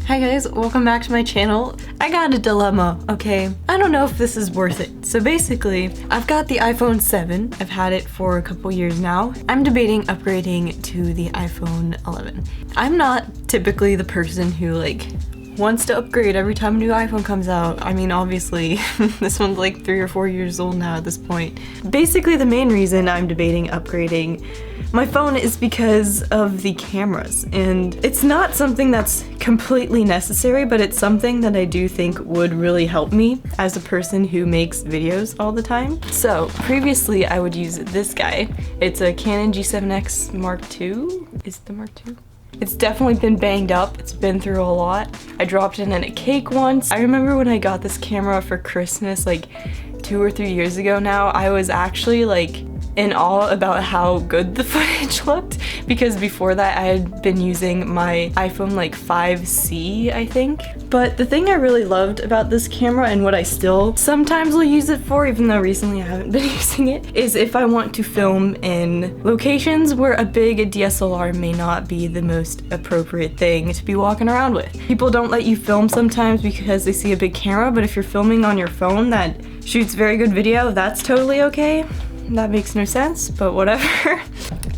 Hi guys, welcome back to my channel. I got a dilemma, okay? I don't know if this is worth it. So basically, I've got the iPhone 7. I've had it for a couple years now. I'm debating upgrading to the iPhone 11. I'm not typically the person who wants to upgrade every time a new iPhone comes out. I mean, obviously, this one's like 3 or 4 years old now at this point. Basically, the main reason I'm debating upgrading my phone is because of the cameras, and it's not something that's completely necessary, but it's something that I do think would really help me as a person who makes videos all the time. So previously I would use this guy. It's a Canon G7X Mark II. Is it the Mark II? It's definitely been banged up. It's been through a lot. I dropped it in a cake once. I remember when I got this camera for Christmas like 2 or 3 years ago now, I was actually in awe about how good the footage looked, because before that I had been using my iPhone 5C, I think. But the thing I really loved about this camera, and what I still sometimes will use it for, even though recently I haven't been using it, is if I want to film in locations where a big DSLR may not be the most appropriate thing to be walking around with. People don't let you film sometimes because they see a big camera, but if you're filming on your phone that shoots very good video, that's totally okay. That makes no sense, but whatever.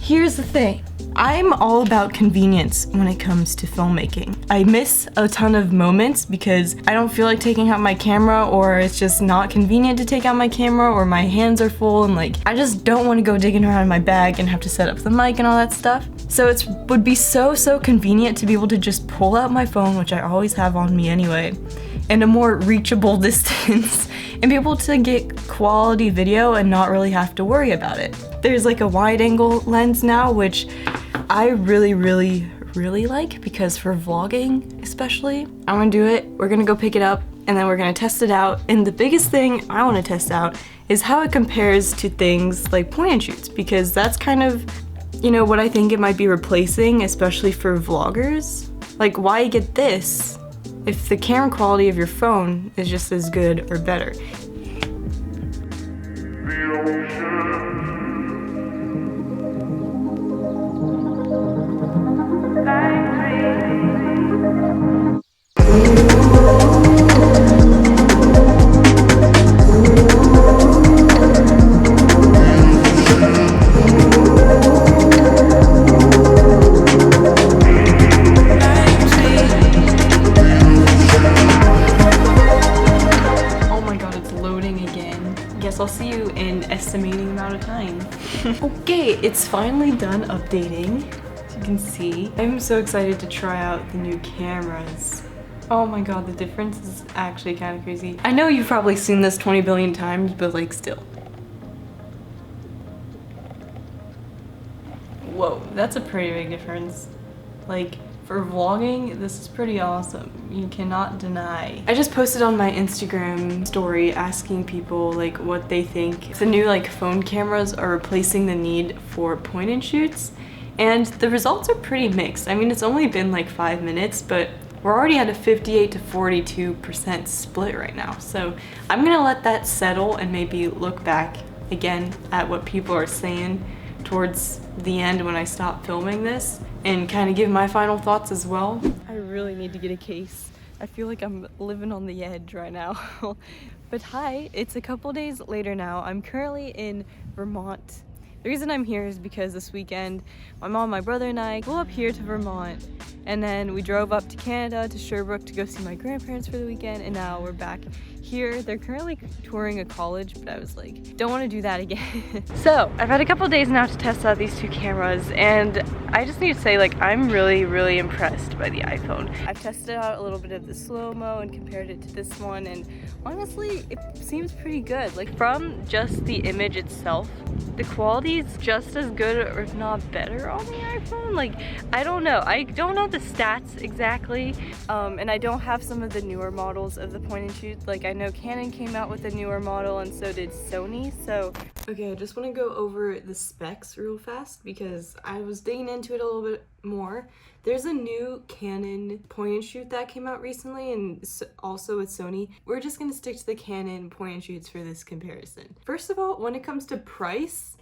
Here's the thing. I'm all about convenience when it comes to filmmaking. I miss a ton of moments because I don't feel like taking out my camera, or it's just not convenient to take out my camera, or my hands are full and I just don't want to go digging around in my bag and have to set up the mic and all that stuff. So it would be so convenient to be able to just pull out my phone, which I always have on me anyway, in a more reachable distance and be able to get quality video and not really have to worry about it. There's a wide angle lens now, which I really like, because for vlogging especially, I'm gonna do it. We're gonna go pick it up and then we're gonna test it out. And the biggest thing I want to test out is how it compares to things like point and shoots, because that's kind of, you know, what I think it might be replacing, especially for vloggers. Why get this if the camera quality of your phone is just as good or better? I'll see you in estimating amount of time. Okay, it's finally done updating, as you can see. I'm so excited to try out the new cameras. Oh my god, the difference is actually kind of crazy. I know you've probably seen this 20 billion times, but still. Whoa, that's a pretty big difference. For vlogging, this is pretty awesome. You cannot deny. I just posted on my Instagram story asking people what they think if the new phone cameras are replacing the need for point and shoots, and the results are pretty mixed. I mean, it's only been 5 minutes, but we're already at a 58 to 42% split right now. So I'm gonna let that settle and maybe look back again at what people are saying towards the end when I stop filming this, and kind of give my final thoughts as well. I really need to get a case. I feel like I'm living on the edge right now. But hi, it's a couple days later now. I'm currently in Vermont. The reason I'm here is because this weekend, my mom, my brother, and I flew up here to Vermont, and then we drove up to Canada, to Sherbrooke, to go see my grandparents for the weekend, and now we're back here. They're currently touring a college, but I was don't want to do that again. So I've had a couple days now to test out these two cameras, and I just need to say I'm really impressed by the iPhone. I've tested out a little bit of the slow-mo and compared it to this one, and honestly it seems pretty good. From just the image itself, the quality is just as good, or if not better, on the iPhone. I don't know the stats exactly, and I don't have some of the newer models of the point and shoot. I know Canon came out with a newer model, and so did Sony. So okay, I just want to go over the specs real fast because I was digging into it a little bit more. There's a new Canon point and shoot that came out recently, and also with Sony. We're just gonna stick to the Canon point and shoots for this comparison. First of all, when it comes to price,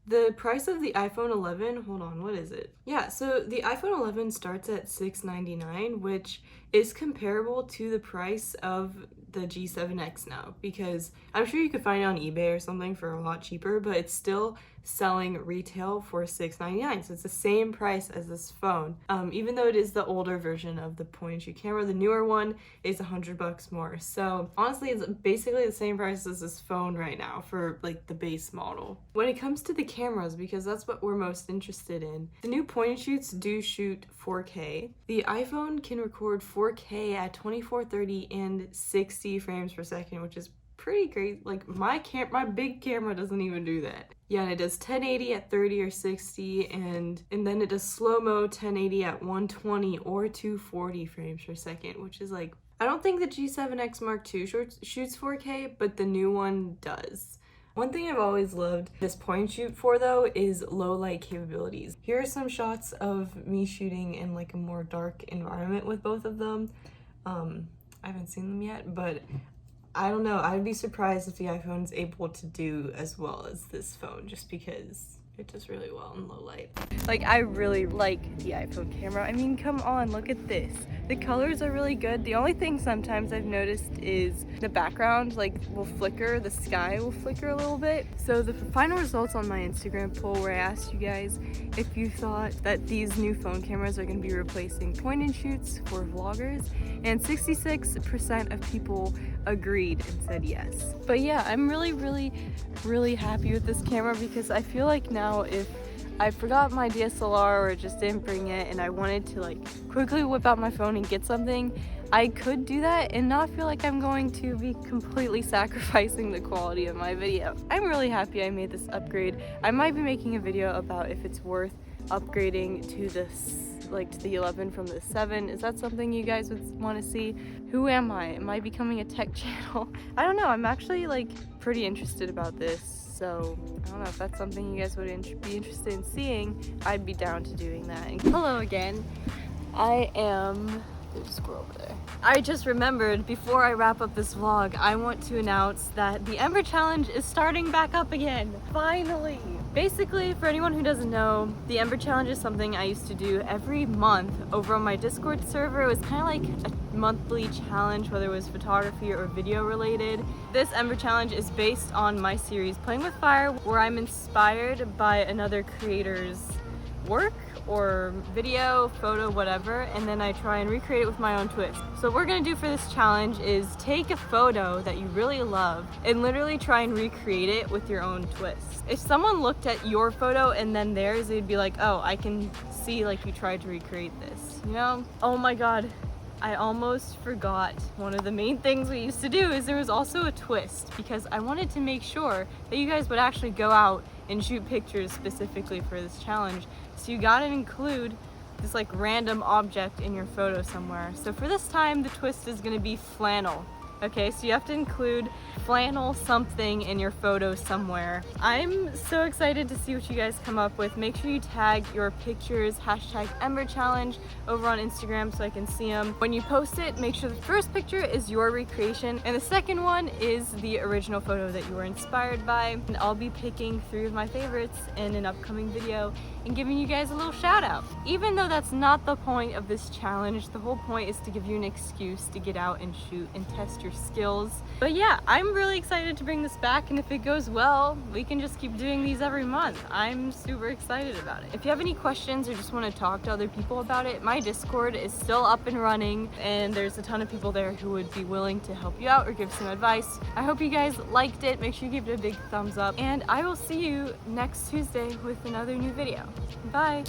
The price of the iPhone 11, hold on, what is it? Yeah, so the iPhone 11 starts at $699, which is comparable to the price of the G7X now, because I'm sure you could find it on eBay or something for a lot cheaper, but it's still selling retail for $699, so it's the same price as this phone. Even though it is the older version of the point-and-shoot camera, the newer one is $100 more. So honestly, it's basically the same price as this phone right now for like the base model. When it comes to the cameras, because that's what we're most interested in, the new point-and-shoots do shoot 4K. The iPhone can record 4K at 2430 and 60 frames per second, which is pretty great. Like my big camera doesn't even do that. Yeah, and it does 1080 at 30 or 60, and then it does slow-mo 1080 at 120 or 240 frames per second, which is like, I don't think the G7X Mark II shoots 4K, but the new one does. One thing I've always loved this point and shoot for though is low light capabilities. Here are some shots of me shooting in like a more dark environment with both of them. I haven't seen them yet, but I don't know, I'd be surprised if the iPhone's able to do as well as this phone, just because it does really well in low light. Like, I really like the iPhone camera. I mean, come on, look at this. The colors are really good. The only thing sometimes I've noticed is the background, like, will flicker. The sky will flicker a little bit. So the final results on my Instagram poll where I asked you guys if you thought that these new phone cameras are going to be replacing point-and-shoots for vloggers, and 66% of people agreed and said yes. But yeah, I'm really happy with this camera, because I feel like now if I forgot my DSLR or just didn't bring it and I wanted to like quickly whip out my phone and get something, I could do that and not feel like I'm going to be completely sacrificing the quality of my video. I'm really happy I made this upgrade. I might be making a video about if it's worth upgrading to this, like to the 11 from the 7. Is that something you guys would want to see? Who am I? Am I becoming a tech channel? I don't know. I'm actually like pretty interested about this. So I don't know if that's something you guys would be interested in seeing. I'd be down to doing that. And hello again. There's a squirrel over there. I just remembered, before I wrap up this vlog, I want to announce that the Ember challenge is starting back up again. Finally! Basically, for anyone who doesn't know, the Ember challenge is something I used to do every month over on my Discord server. It was kind of like a monthly challenge, whether it was photography or video related. This Ember challenge is based on my series Playing with Fire, where I'm inspired by another creator's work or video, photo, whatever, and then I try and recreate it with my own twist. So what we're gonna do for this challenge is take a photo that you really love and literally try and recreate it with your own twist. If someone looked at your photo and then theirs, they'd be like, oh, I can see like you tried to recreate this, you know? Oh my god, I almost forgot. One of the main things we used to do is there was also a twist, because I wanted to make sure that you guys would actually go out and shoot pictures specifically for this challenge. So you gotta include this like random object in your photo somewhere. So for this time, the twist is gonna be flannel. Okay, so you have to include flannel something in your photo somewhere. I'm so excited to see what you guys come up with. Make sure you tag your pictures, #EmberChallenge over on Instagram so I can see them. When you post it, make sure the first picture is your recreation and the second one is the original photo that you were inspired by. And I'll be picking 3 of my favorites in an upcoming video and giving you guys a little shout out. Even though that's not the point of this challenge, the whole point is to give you an excuse to get out and shoot and test your skills. But yeah, I'm really excited to bring this back, and if it goes well, we can just keep doing these every month. I'm super excited about it. If you have any questions or just want to talk to other people about it, my Discord is still up and running, and there's a ton of people there who would be willing to help you out or give some advice. I hope you guys liked it. Make sure you give it a big thumbs up, and I will see you next Tuesday with another new video. Bye!